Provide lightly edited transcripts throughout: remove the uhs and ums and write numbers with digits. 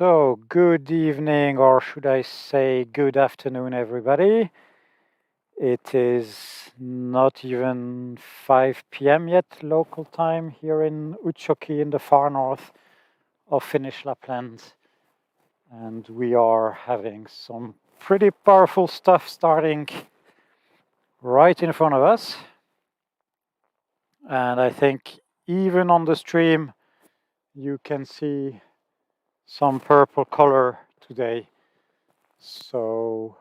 So, good evening, or should I say good afternoon, everybody. It is not even 5 p.m. yet, local time, here in Utsjoki in the far north of Finnish Lapland. And we are having some pretty powerful stuff starting right in front of us. And I think even on the stream, you can see some purple color today. So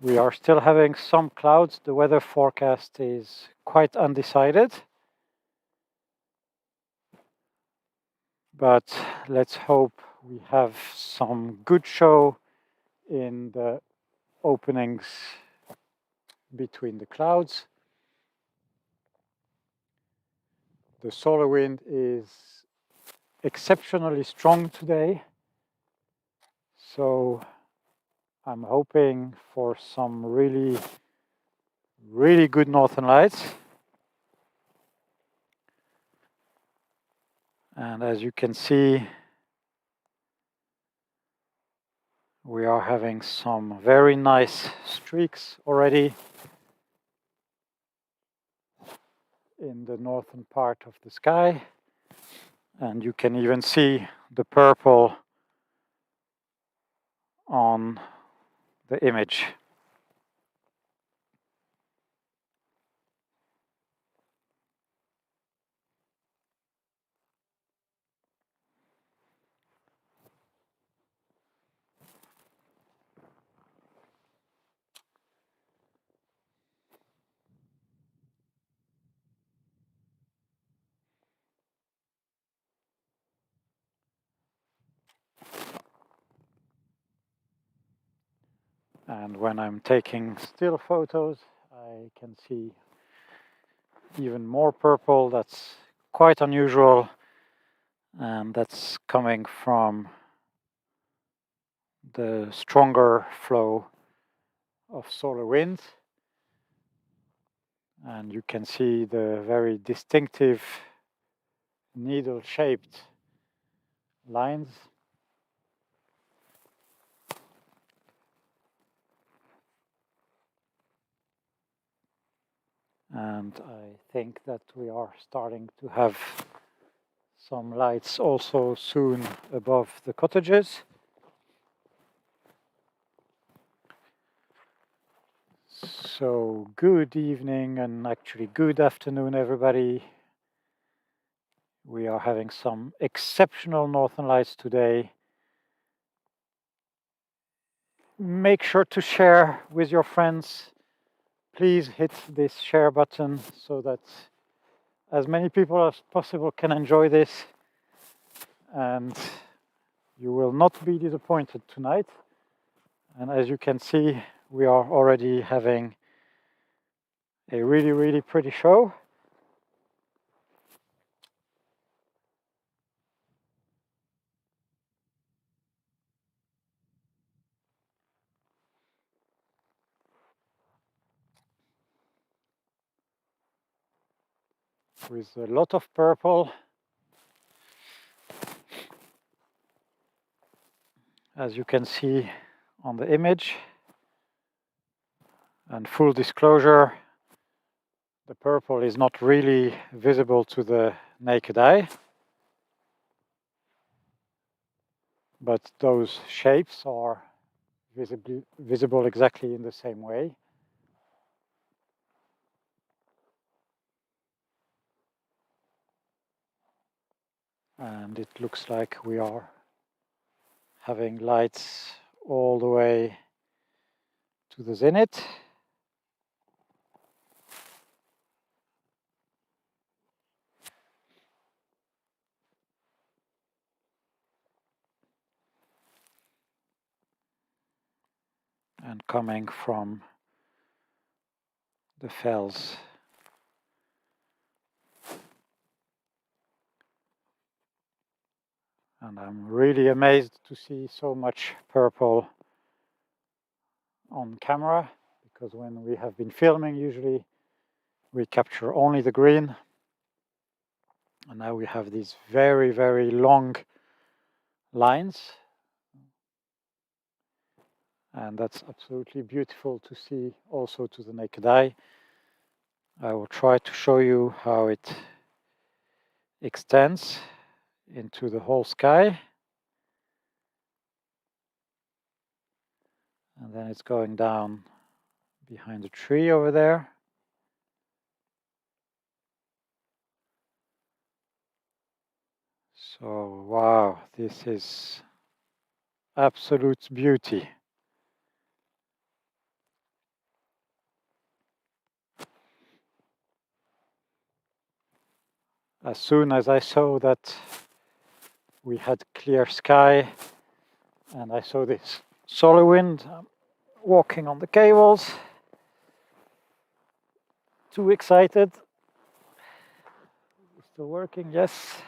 we are still having some clouds. The weather forecast is quite undecided. But let's hope we have some good show in the openings between the clouds. The solar wind is exceptionally strong today. So I'm hoping for some really good northern lights. And as you can see, we are having some very nice streaks already in the northern part of the sky. And you can even see the purple on the image. And when I'm taking still photos, I can see even more purple. That's quite unusual. And that's coming from the stronger flow of solar wind. And you can see the very distinctive needle-shaped lines. And I think that we are starting to have some lights also soon above the cottages. So good evening and actually good afternoon, everybody. We are having some exceptional northern lights today. Make sure to share with your friends. Please hit this share button so that as many people as possible can enjoy this, and you will not be disappointed tonight. And as you can see, we are already having a really pretty show. With a lot of purple. As you can see on the image. And full disclosure, the purple is not really visible to the naked eye. But those shapes are visible exactly in the same way. And it looks like we are having lights all the way to the zenith. And coming from the fells. And I'm really amazed to see so much purple on camera, because when we have been filming, usually we capture only the green. And now we have these very long lines. And that's absolutely beautiful to see also to the naked eye. I will try to show you how it extends into the whole sky. And then it's going down behind the tree over there. So, wow, this is absolute beauty. As soon as I saw that we had clear sky and I saw this solar wind, I'm walking on the cables. Too excited. Still working, yes.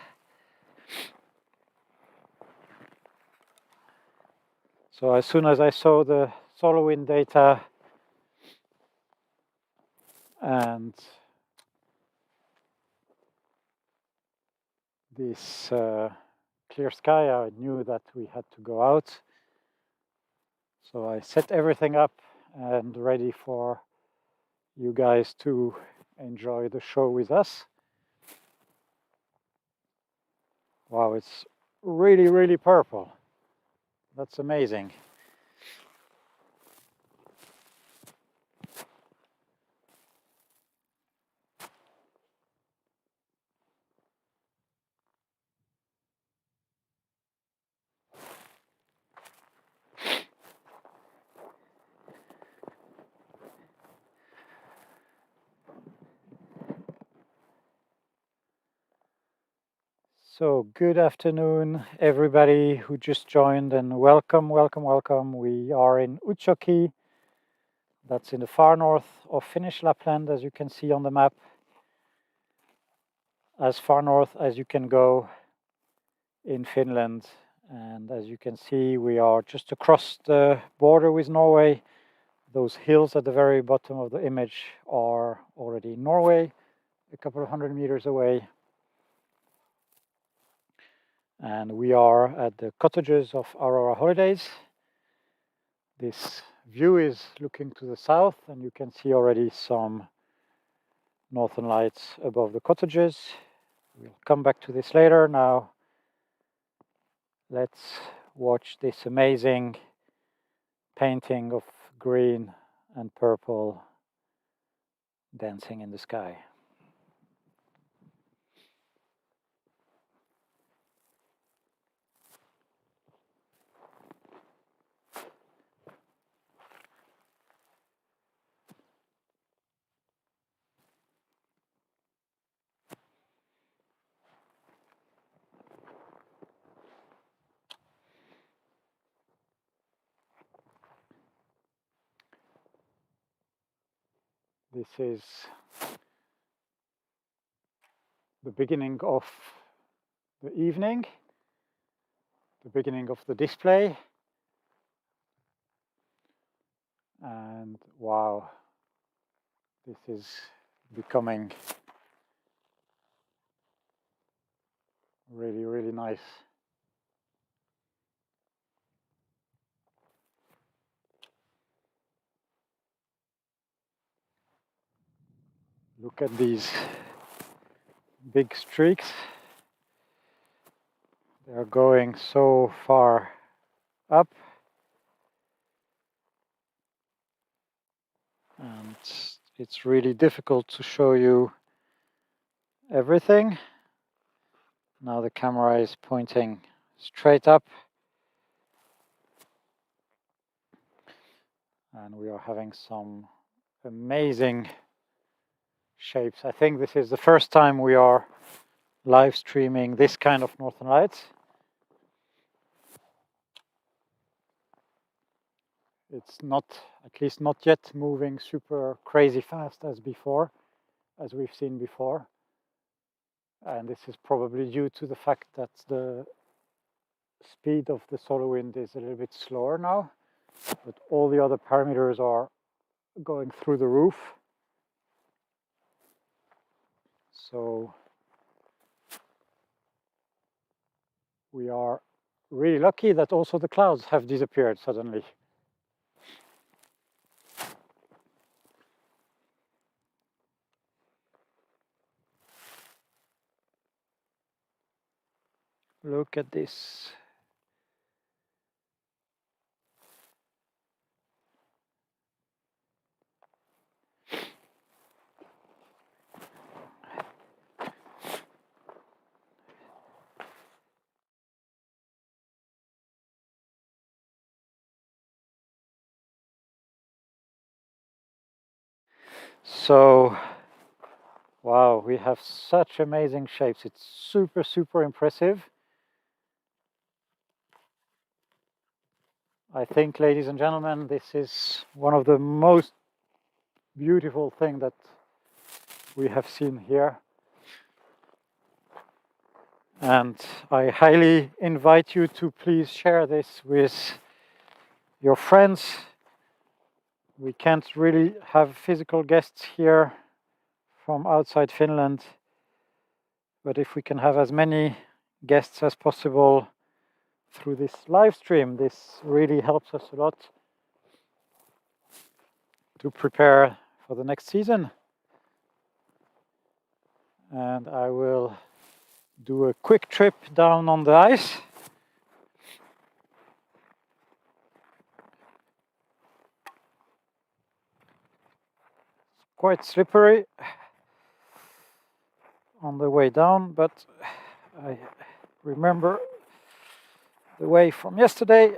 So as soon as I saw the solar wind data and this clear sky, I knew that we had to go out. So I set everything up and ready for you guys to enjoy the show with us. Wow, it's really, really purple. That's amazing. So good afternoon, everybody who just joined, and welcome, welcome, welcome. We are in Utsjoki. That's in the far north of Finnish Lapland, as you can see on the map. As far north as you can go in Finland. And as you can see, we are just across the border with Norway. Those hills at the very bottom of the image are already in Norway, a couple of 100 meters away. And we are at the cottages of Aurora Holidays. This view is looking to the south, and you can see already some northern lights above the cottages. We'll come back to this later. Now, let's watch this amazing painting of green and purple dancing in the sky. This is the beginning of the evening, the beginning of the display. And wow, this is becoming really, really nice. Look at these big streaks. They are going so far up. And it's really difficult to show you everything. Now the camera is pointing straight up. And we are having some amazing shapes. I think this is the first time we are live streaming this kind of Northern Lights. It's not, at least not yet, moving super crazy fast as before, as we've seen before. And this is probably due to the fact that the speed of the solar wind is a little bit slower now, but all the other parameters are going through the roof. So we are really lucky that also the clouds have disappeared suddenly. Look at this. So, wow, we have such amazing shapes. It's super, super impressive. I think, ladies and gentlemen, this is one of the most beautiful things that we have seen here. And I highly invite you to please share this with your friends. We can't really have physical guests here from outside Finland, but if we can have as many guests as possible through this live stream, this really helps us a lot to prepare for the next season. And I will do a quick trip down on the ice. Quite slippery on the way down, but I remember the way from yesterday.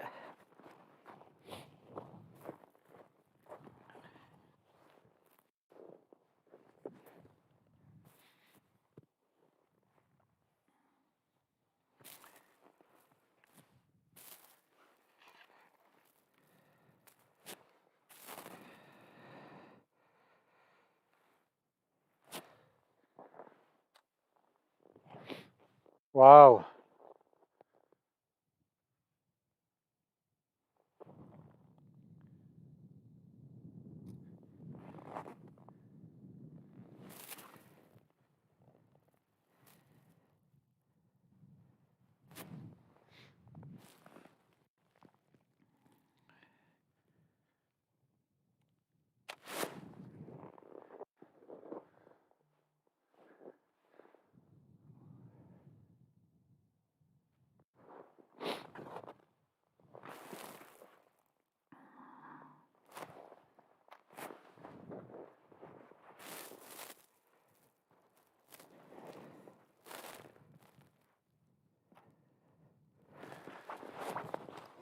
Wow.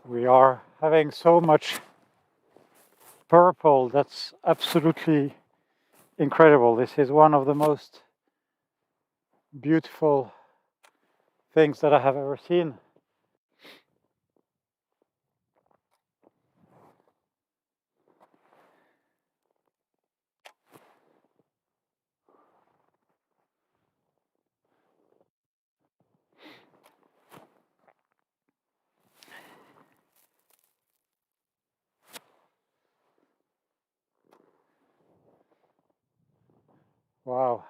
We are having so much purple. That's absolutely incredible. This is one of the most beautiful things that I have ever seen. Wow.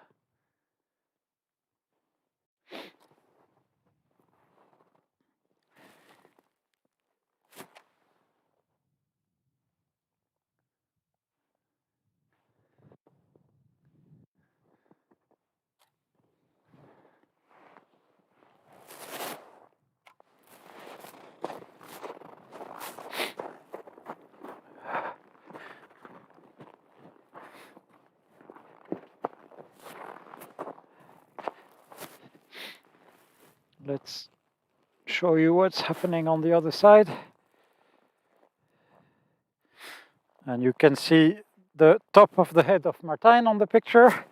Let's show you what's happening on the other side. And you can see the top of the head of Martijn on the picture.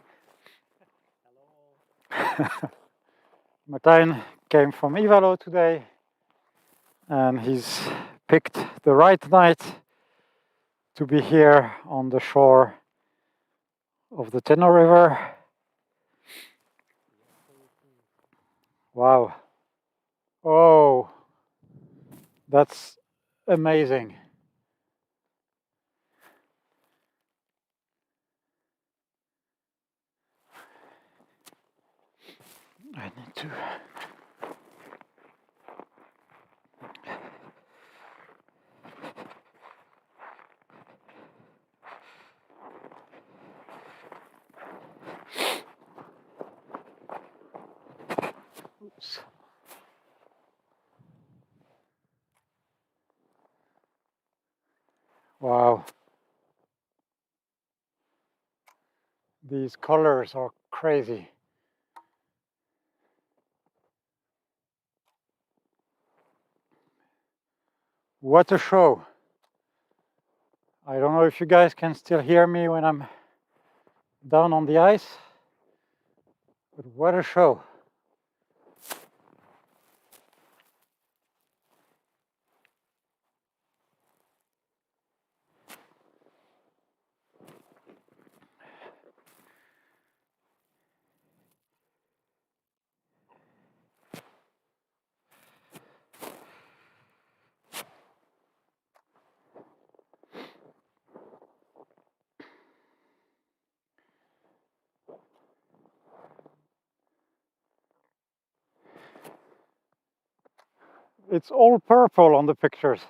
Martijn came from Ivalo today, and he's picked the right night to be here on the shore of the Tenno River. Wow. Oh, that's amazing. I need to clouds. Wow. These colors are crazy. What a show. I don't know if you guys can still hear me when I'm down on the ice, but what a show. It's all purple on the pictures.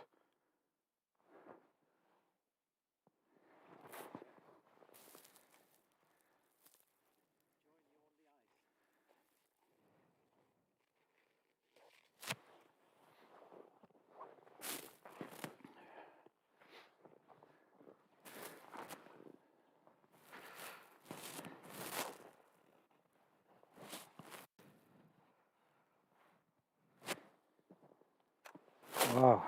Wow.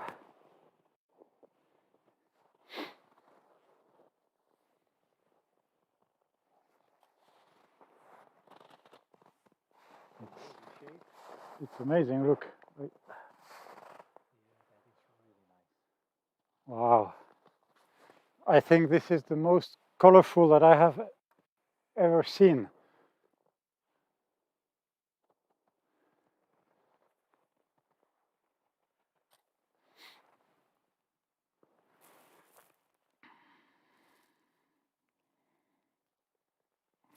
It's amazing, look. Wow. I think this is the most colorful that I have ever seen.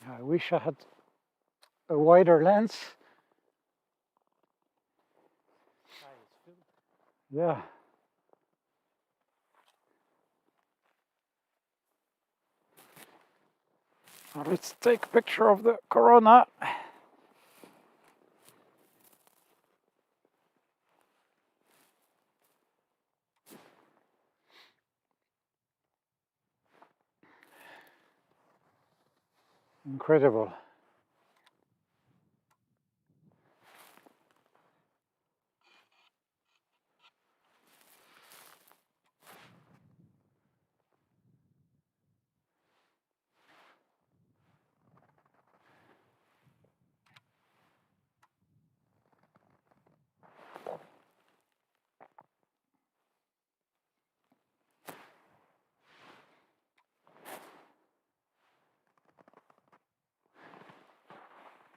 I wish I had a wider lens. Yeah. Now let's take a picture of the corona. Incredible.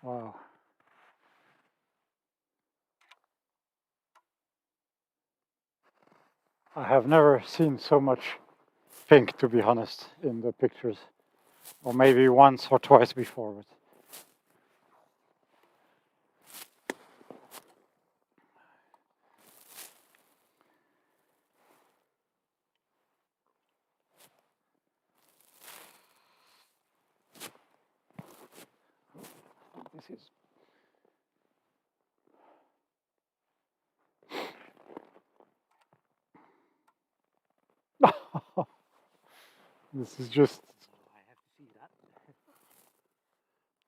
Wow. I have never seen so much pink, to be honest, in the pictures. Or maybe once or twice before. But this is... This is just... I have to see that.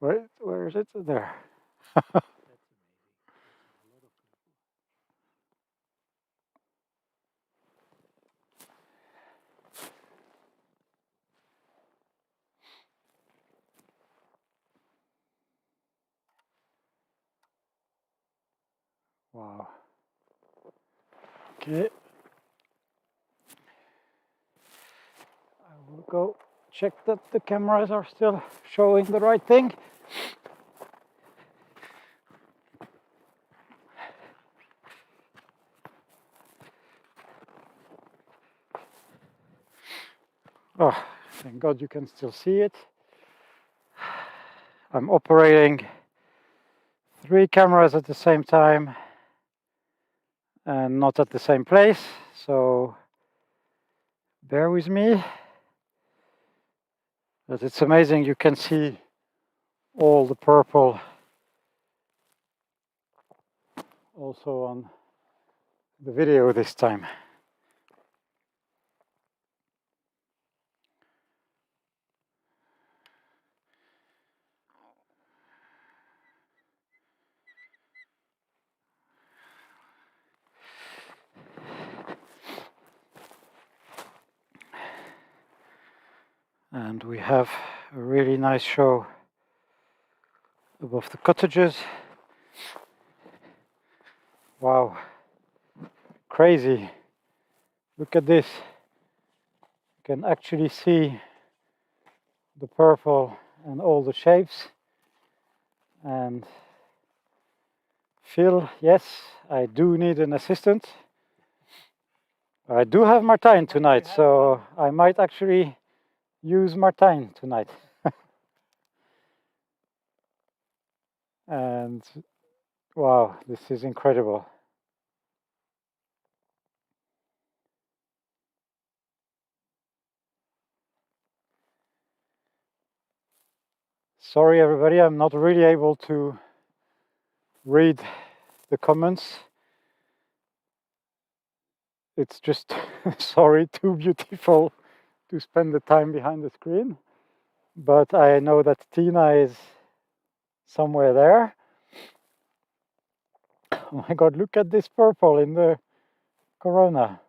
Wait, where is it? There. That's amazing. That's a lot of people. Wow. Okay. I will go check that the cameras are still showing the right thing. Oh, thank God you can still see it. I'm operating 3 cameras at the same time and not at the same place, so bear with me. But it's amazing, you can see all the purple also on the video this time. And we have a really nice show above the cottages. Wow, crazy. Look at this. You can actually see the purple and all the shapes. And Phil, yes, I do need an assistant. I do have Martijn tonight, so I might actually use Martijn tonight. And wow, this is incredible. Sorry everybody, I'm not really able to read the comments. It's just, sorry, too beautiful to spend the time behind the screen. But I know that Tina is somewhere there. Oh my God, look at this purple in the corona.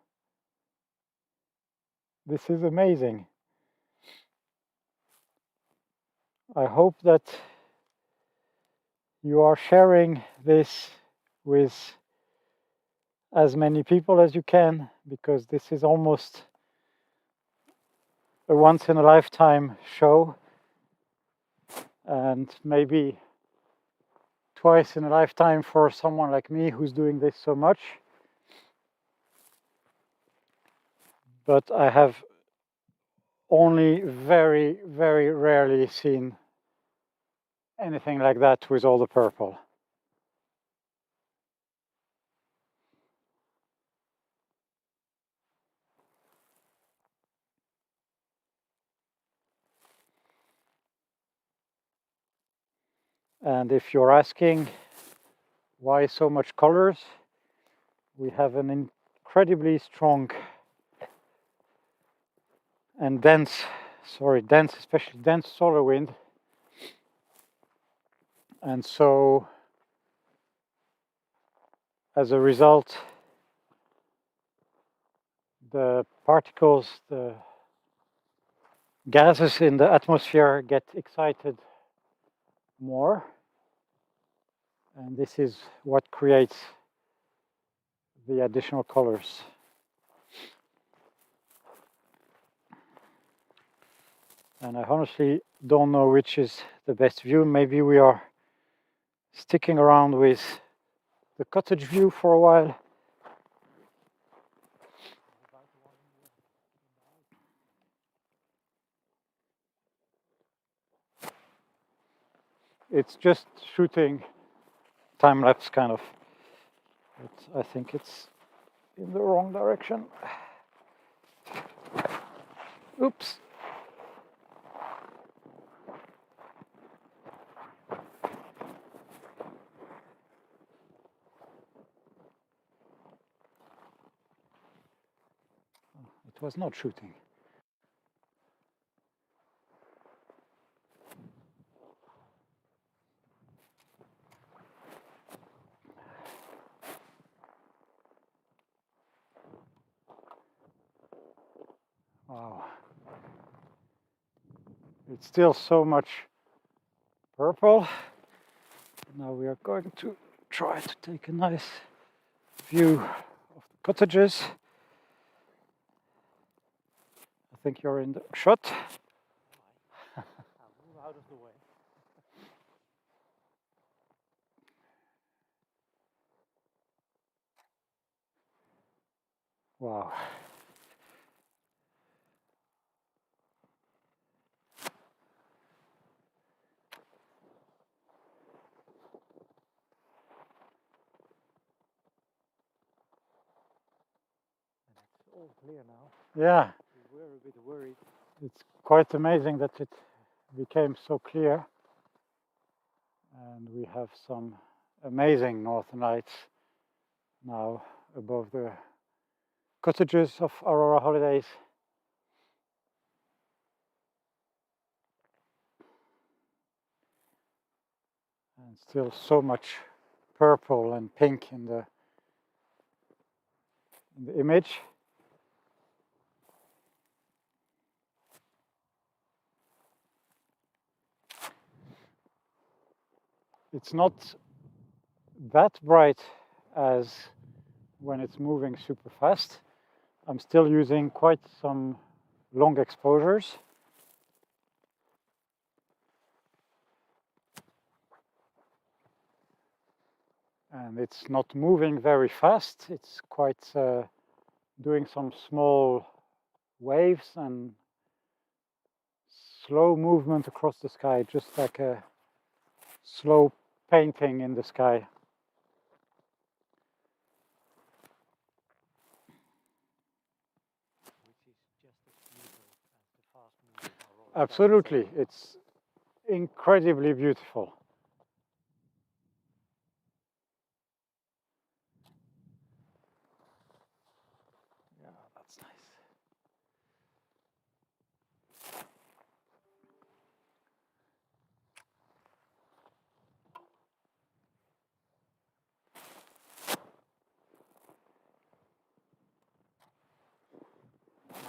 This is amazing. I hope that you are sharing this with as many people as you can, because this is almost a once in a lifetime show, and maybe twice in a lifetime for someone like me who's doing this so much. But I have only very, very rarely seen anything like that with all the purple. And if you're asking why so much colors, we have an incredibly strong and dense, especially dense solar wind. And so as a result, the particles, the gases in the atmosphere get excited more. And this is what creates the additional colors. And I honestly don't know which is the best view. Maybe we are sticking around with the cottage view for a while. It's just shooting time lapse kind of. But I think it's in the wrong direction. Oops. It was not shooting. Wow. It's still so much purple. Now we are going to try to take a nice view of the cottages. I think you're in the shot. I'll move out of the way. Wow. And it's all clear now. Yeah, We were a bit worried. it's quite amazing that it became so clear. And we have some amazing northern lights now above the cottages of Aurora Holidays. And still so much purple and pink in the image. It's not that bright as when it's moving super fast. I'm still using quite some long exposures. And it's not moving very fast. It's quite doing some small waves and slow movement across the sky, just like a slow painting in the sky. Which is just as beautiful as the fast moving Aurora. Absolutely, it's incredibly beautiful. Yeah, that's nice.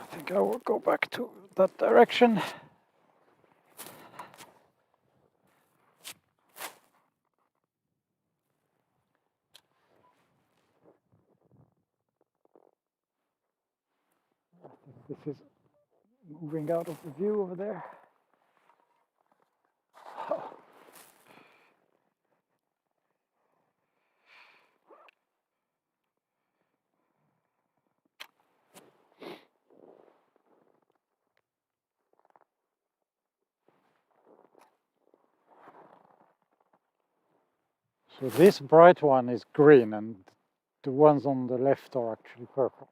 I think I will go back to that direction. This is moving out of the view over there. So this bright one is green and the ones on the left are actually purple.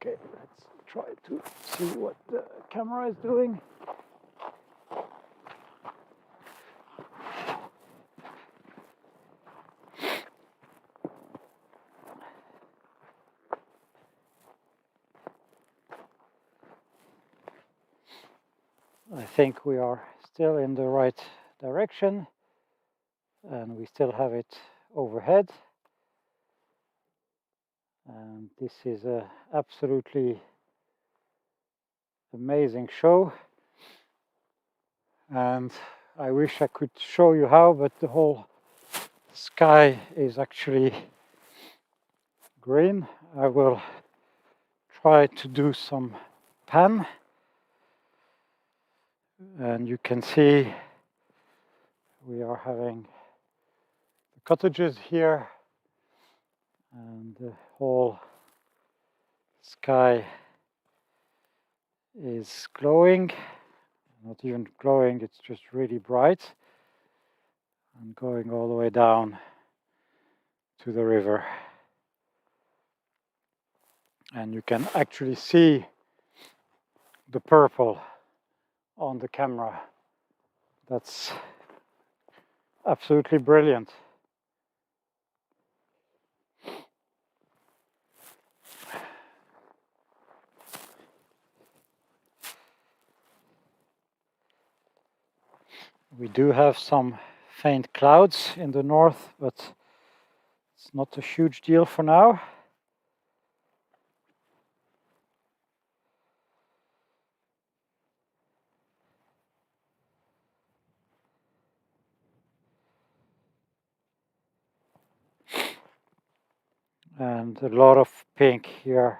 Okay, let's try to see what the camera is doing. I think we are still in the right direction and we still have it overhead. And this is a absolutely amazing show. And I wish I could show you how, but the whole sky is actually green. I will try to do some pan. And you can see we are having the cottages here and the whole sky is glowing. Not even glowing, it's just really bright and going all the way down to the river. And you can actually see the purple on the camera. That's absolutely brilliant. We do have some faint clouds in the north, but it's not a huge deal for now. And a lot of pink here.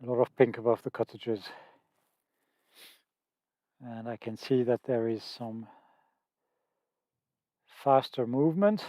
A lot of pink above the cottages. And I can see that there is some faster movement.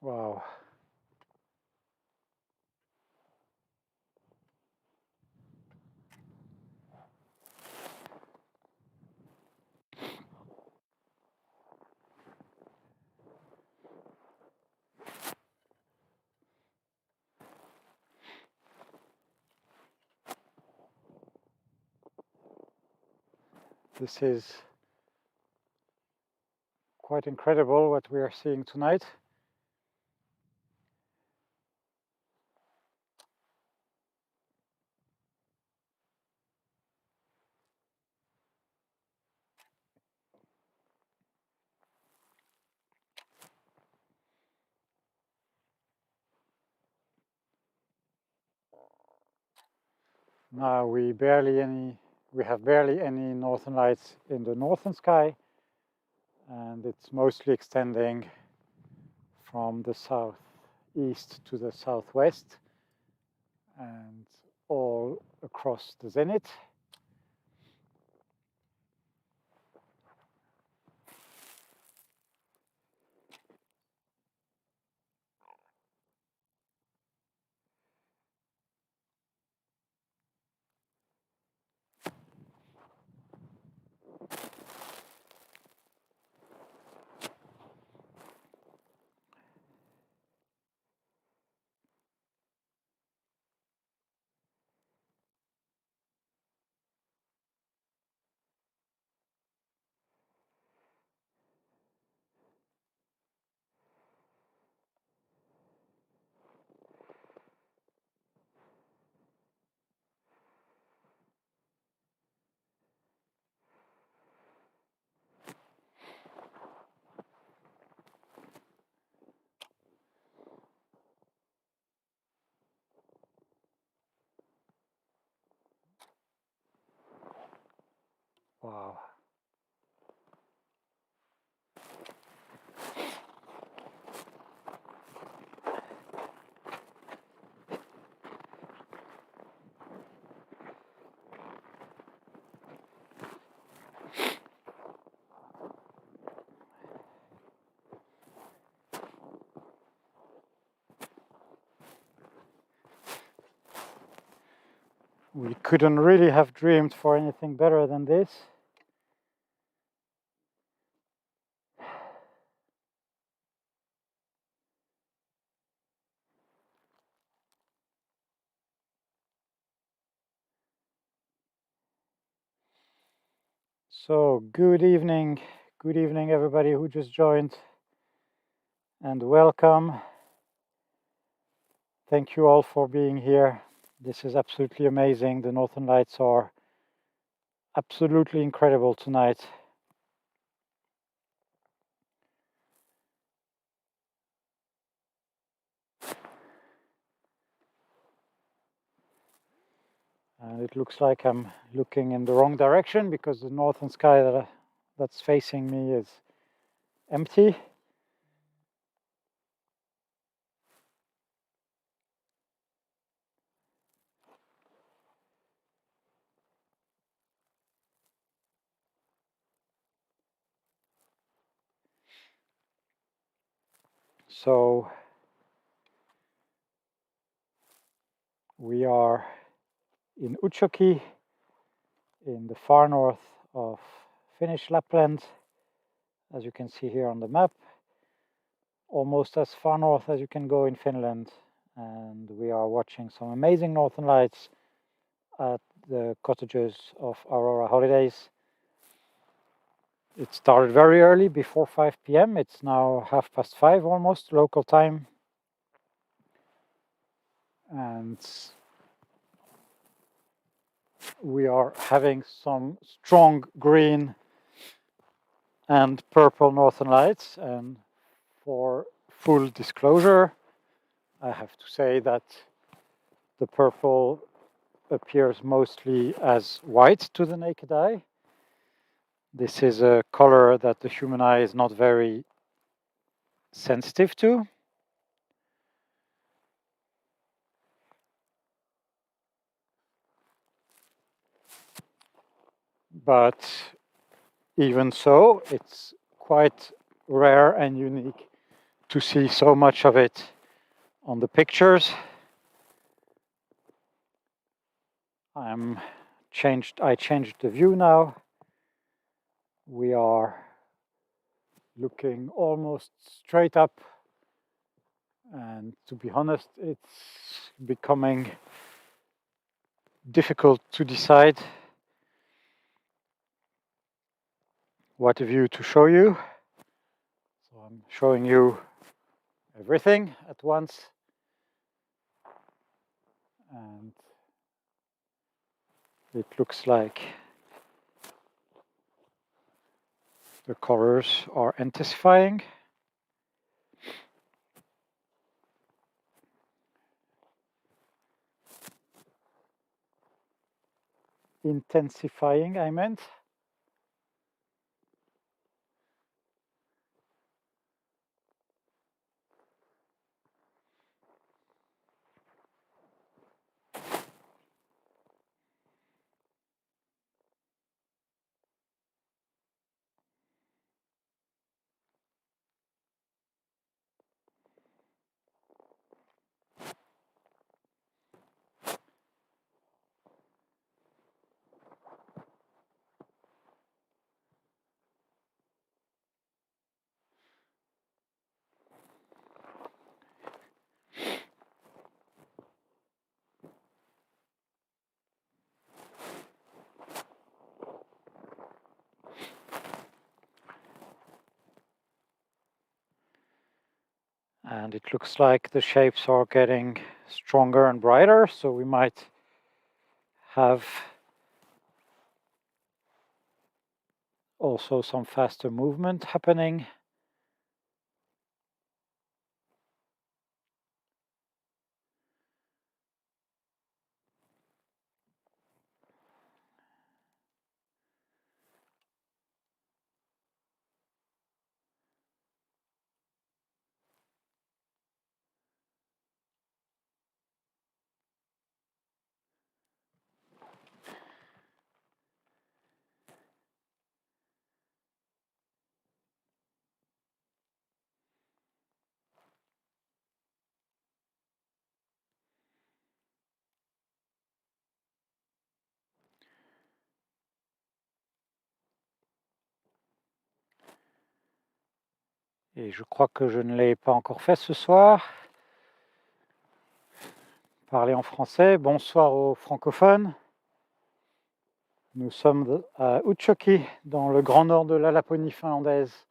Wow. This is quite incredible what we are seeing tonight. Now we have barely any northern lights in the northern sky, and it's mostly extending from the southeast to the southwest and all across the zenith. Wow. We couldn't really have dreamed for anything better than this. So, good evening everybody who just joined, and welcome. Thank you all for being here. This is absolutely amazing. The Northern Lights are absolutely incredible tonight. And it looks like I'm looking in the wrong direction because the northern sky that's facing me is empty. So we are in Utsjoki, in the far north of Finnish Lapland, as you can see here on the map, almost as far north as you can go in Finland. And we are watching some amazing northern lights at the cottages of Aurora Holidays. It started very early, before 5 p.m. It's now 5:30 almost, local time. And we are having some strong green and purple northern lights. And for full disclosure, I have to say that the purple appears mostly as white to the naked eye. This is a color that the human eye is not very sensitive to. But even so, it's quite rare and unique to see so much of it on the pictures. I changed the view now. We are looking almost straight up, and to be honest, it's becoming difficult to decide what view to show you. So I'm showing you everything at once, and it looks like the colors are intensifying. Intensifying, I meant. And it looks like the shapes are getting stronger and brighter, so we might have also some faster movement happening. Et je crois que je ne l'ai pas encore fait ce soir. Parler en français. Bonsoir aux francophones. Nous sommes à Utsjoki, dans le grand nord de la Laponie finlandaise.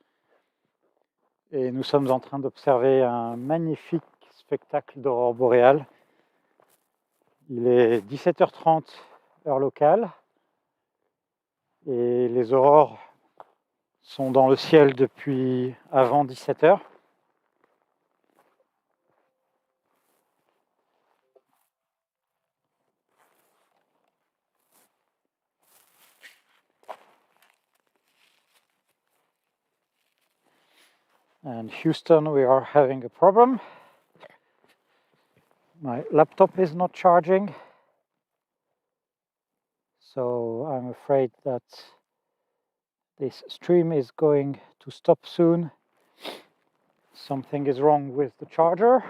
Et nous sommes en train d'observer un magnifique spectacle d'aurore boréale. Il est 17h30 heure locale. Et les aurores sont dans le ciel depuis avant 17h. And Houston, we are having a problem. My laptop is not charging. So I'm afraid that this stream is going to stop soon. Something is wrong with the charger.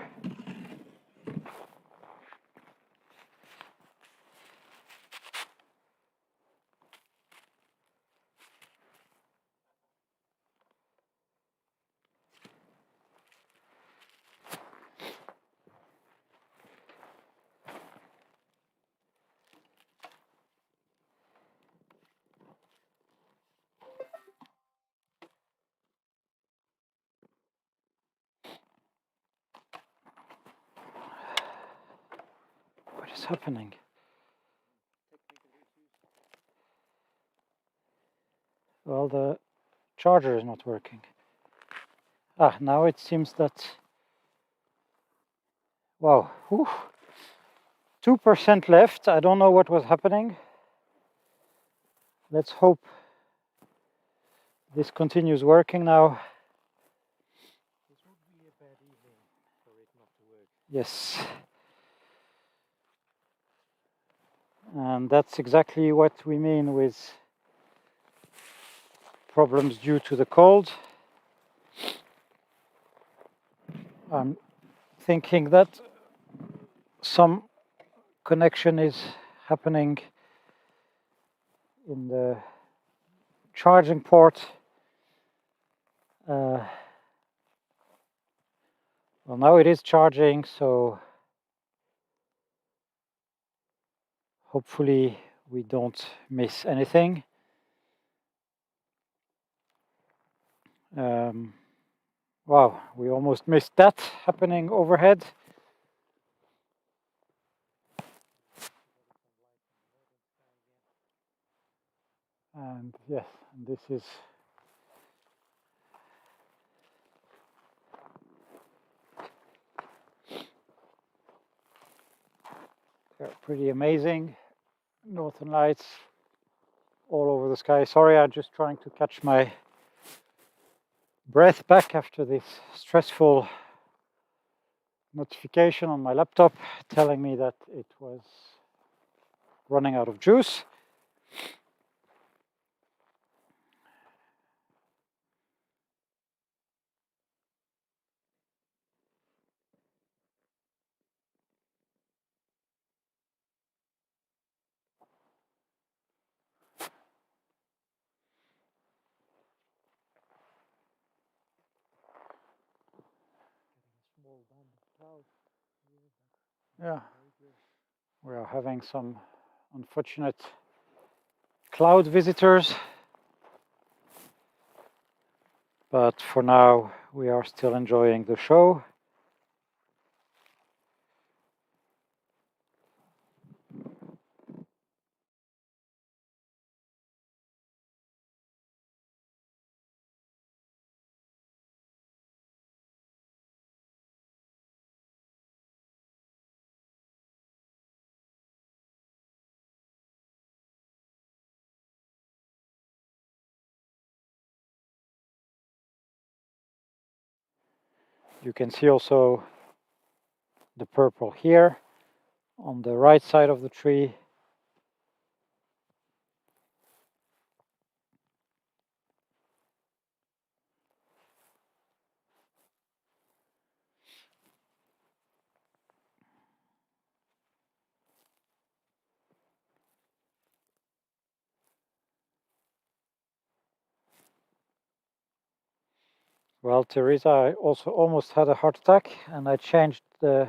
What is happening? Well, the charger is not working. Ah, now it seems that... Wow, 2% left. I don't know what was happening. Let's hope this continues working now. This would be a bad evening for it not to work. Yes. And that's exactly what we mean with problems due to the cold. I'm thinking that some connection is happening in the charging port. Well, now it is charging, so hopefully we don't miss anything. Wow, we almost missed that happening overhead. And yes, this is pretty amazing. Northern lights all over the sky. Sorry, I'm just trying to catch my breath back after this stressful notification on my laptop telling me that it was running out of juice. Small band of clouds here, Yeah, very good. we are having some unfortunate cloud visitors, but for now we are still enjoying the show. You can see also the purple here on the right side of the tree. Well, Teresa, I also almost had a heart attack and I changed the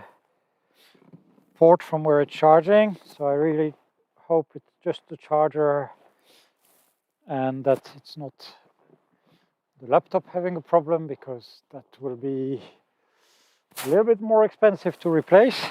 port from where it's charging, so I really hope it's just the charger and that it's not the laptop having a problem, because that will be a little bit more expensive to replace.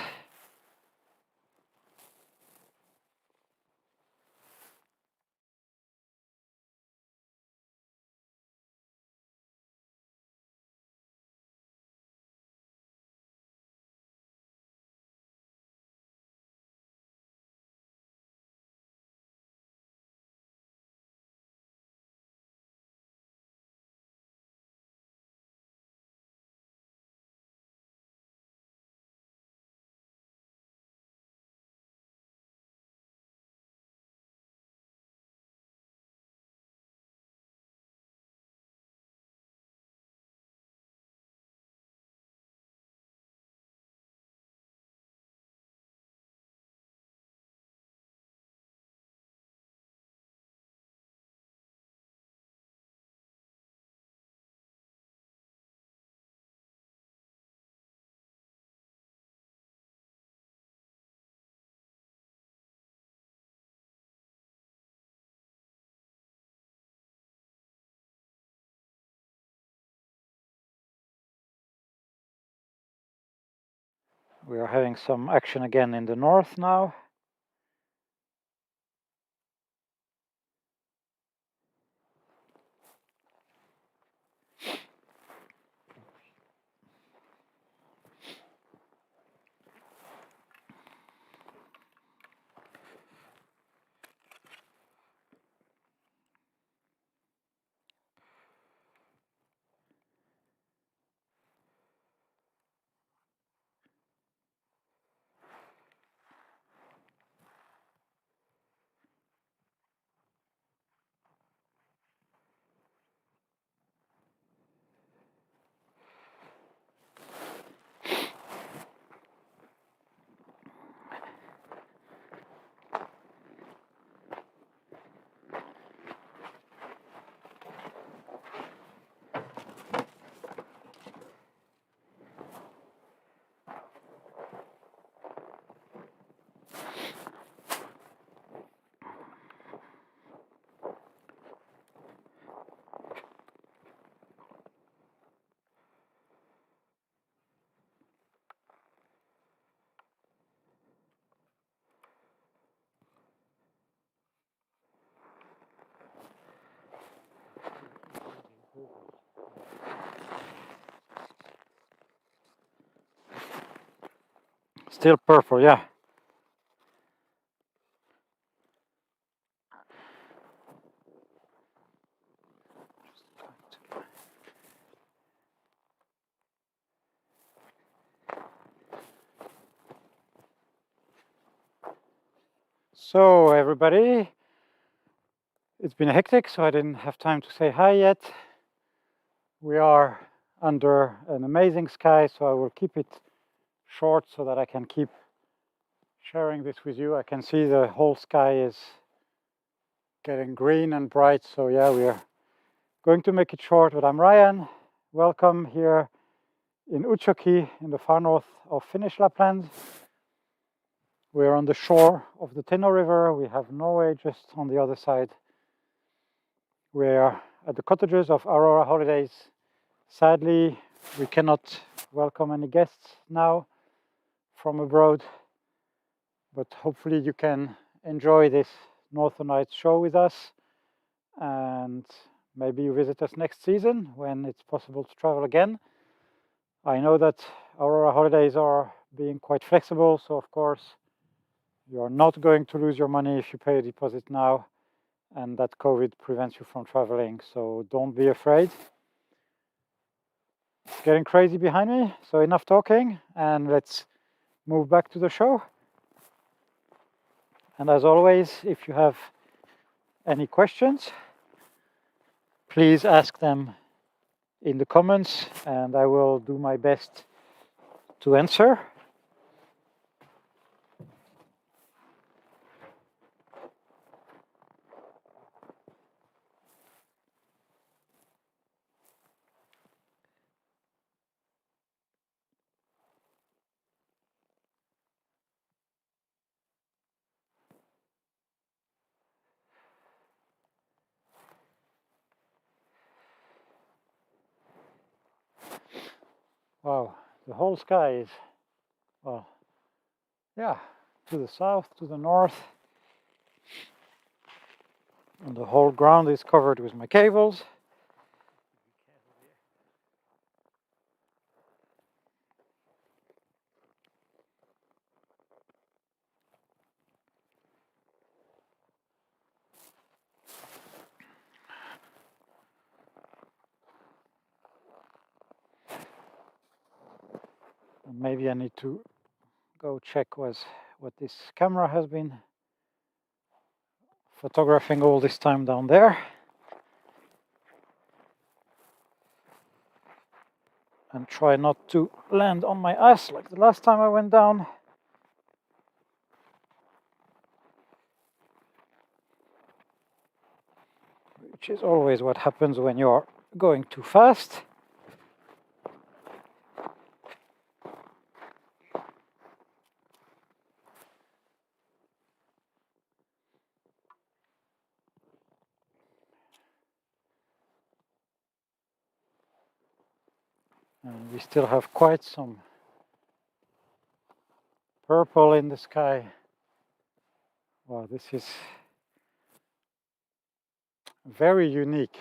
We are having some action again in the north now. Still purple, yeah. So everybody, it's been hectic, so I didn't have time to say hi yet. We are under an amazing sky, so I will keep it short so that I can keep sharing this with you. I can see the whole sky is getting green and bright, so yeah, we are going to make it short, but I'm Ryan. Welcome here in Utsjoki in the far north of Finnish Lapland. We're on the shore of the Tino River. We have Norway just on the other side. We're at the cottages of Aurora Holidays. Sadly, we cannot welcome any guests now from abroad, but hopefully you can enjoy this Northern Lights show with us, and maybe you visit us next season when it's possible to travel again. I know that Aurora Holidays are being quite flexible, so of course you are not going to lose your money if you pay a deposit now, and that COVID prevents you from traveling, so don't be afraid. It's getting crazy behind me, so enough talking, and let's move back to the show. And as always, if you have any questions, please ask them in the comments, and I will do my best to answer. Wow, the whole sky is, well, yeah, to the south, to the north, and the whole ground is covered with my cables. And maybe I need to go check what this camera has been photographing all this time down there. And try not to land on my ass like the last time I went down. Which is always what happens when you're going too fast. And we still have quite some purple in the sky. Wow, this is very unique.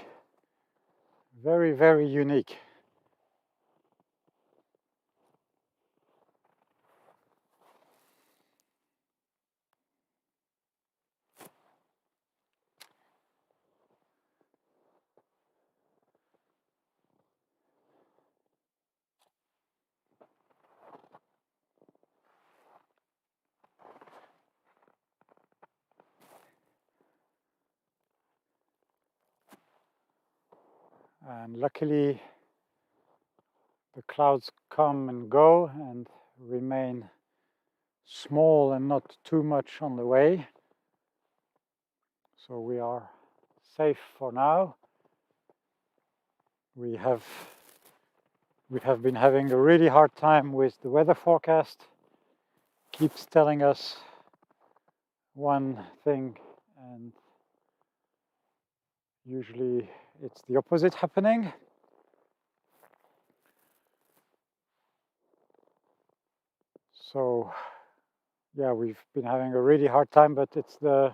Very, very unique. And luckily, the clouds come and go and remain small and not too much on the way. So we are safe for now. We have been having a really hard time with the weather forecast. Keeps telling us one thing and usually it's the opposite happening. So yeah, we've been having a really hard time, but it's the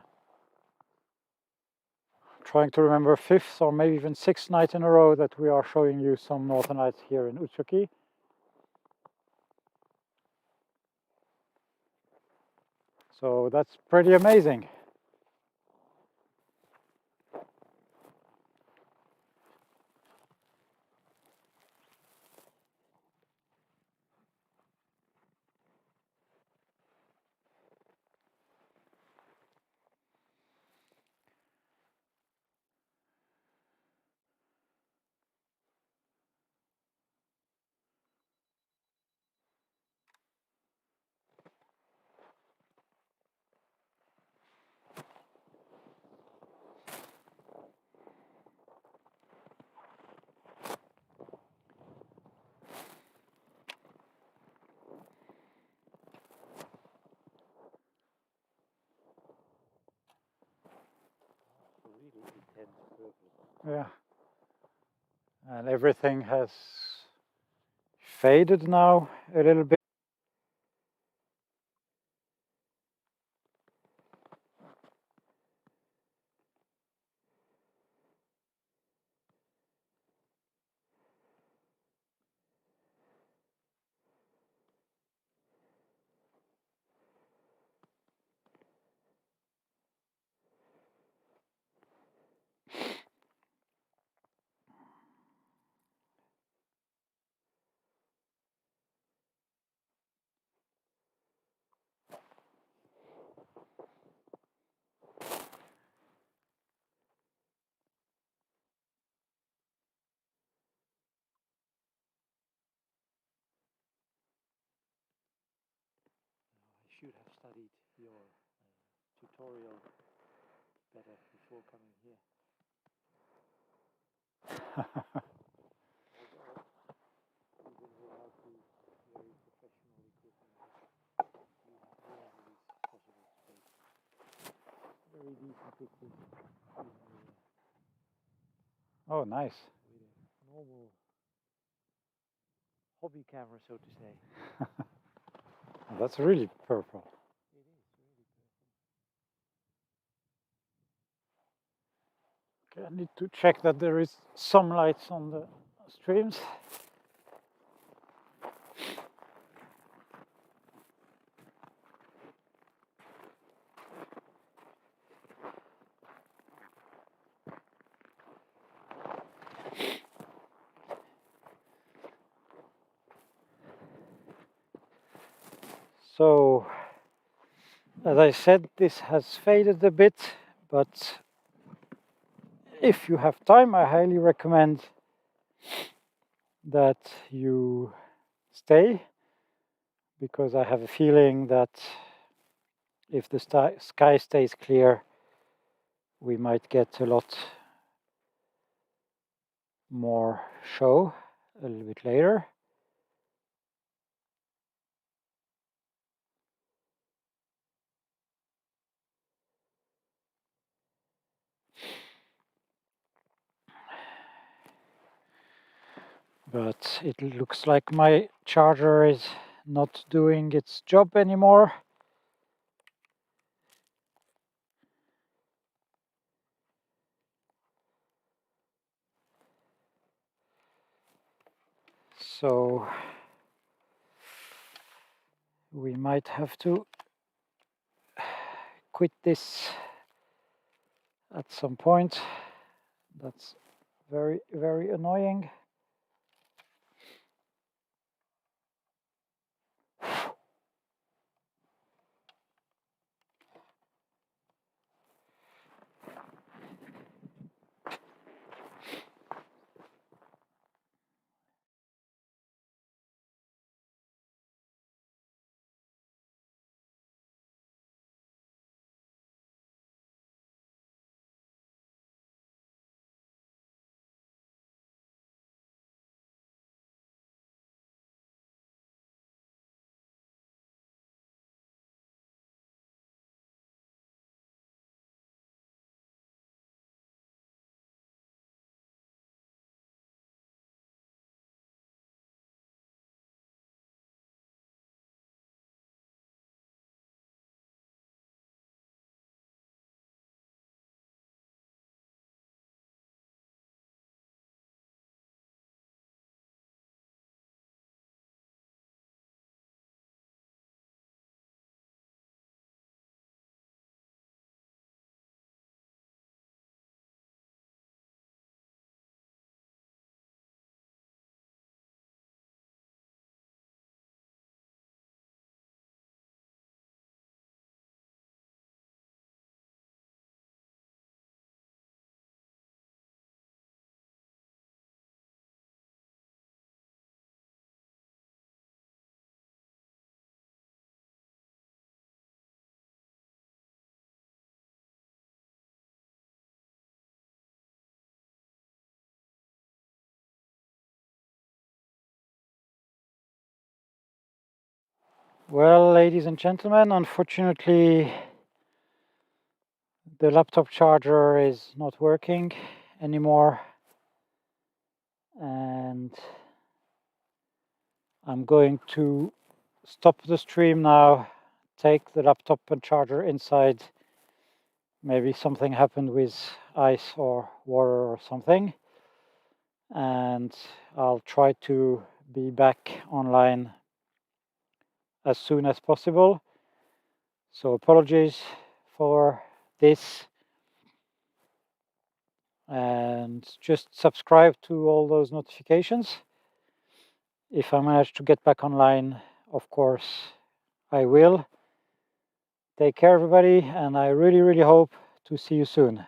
trying to remember fifth or maybe even sixth night in a row that we are showing you some northern lights here in Utsjoki. So that's pretty amazing. Really intense purple. Yeah. And everything has faded now a little bit. I should have studied your tutorial better before coming here. Even without the very professional equipment, you have learned it is possible to take very decent pictures Oh, nice. with a normal hobby camera, so to say. That's really purple. It is really purple. Okay, I need to check that there is some lights on the streams. So, as I said, this has faded a bit, but if you have time, I highly recommend that you stay, because I have a feeling that if the sky stays clear, we might get a lot more show a little bit later. But it looks like my charger is not doing its job anymore. So we might have to quit this at some point. That's very, very annoying. Well, ladies and gentlemen, unfortunately the laptop charger is not working anymore, and I'm going to stop the stream now, take the laptop and charger inside. Maybe something happened with ice or water or something, and I'll try to be back online as soon as possible. So apologies for this, and just subscribe to all those notifications. If I manage to get back online, of course I will. Take care everybody, and I really hope to see you soon.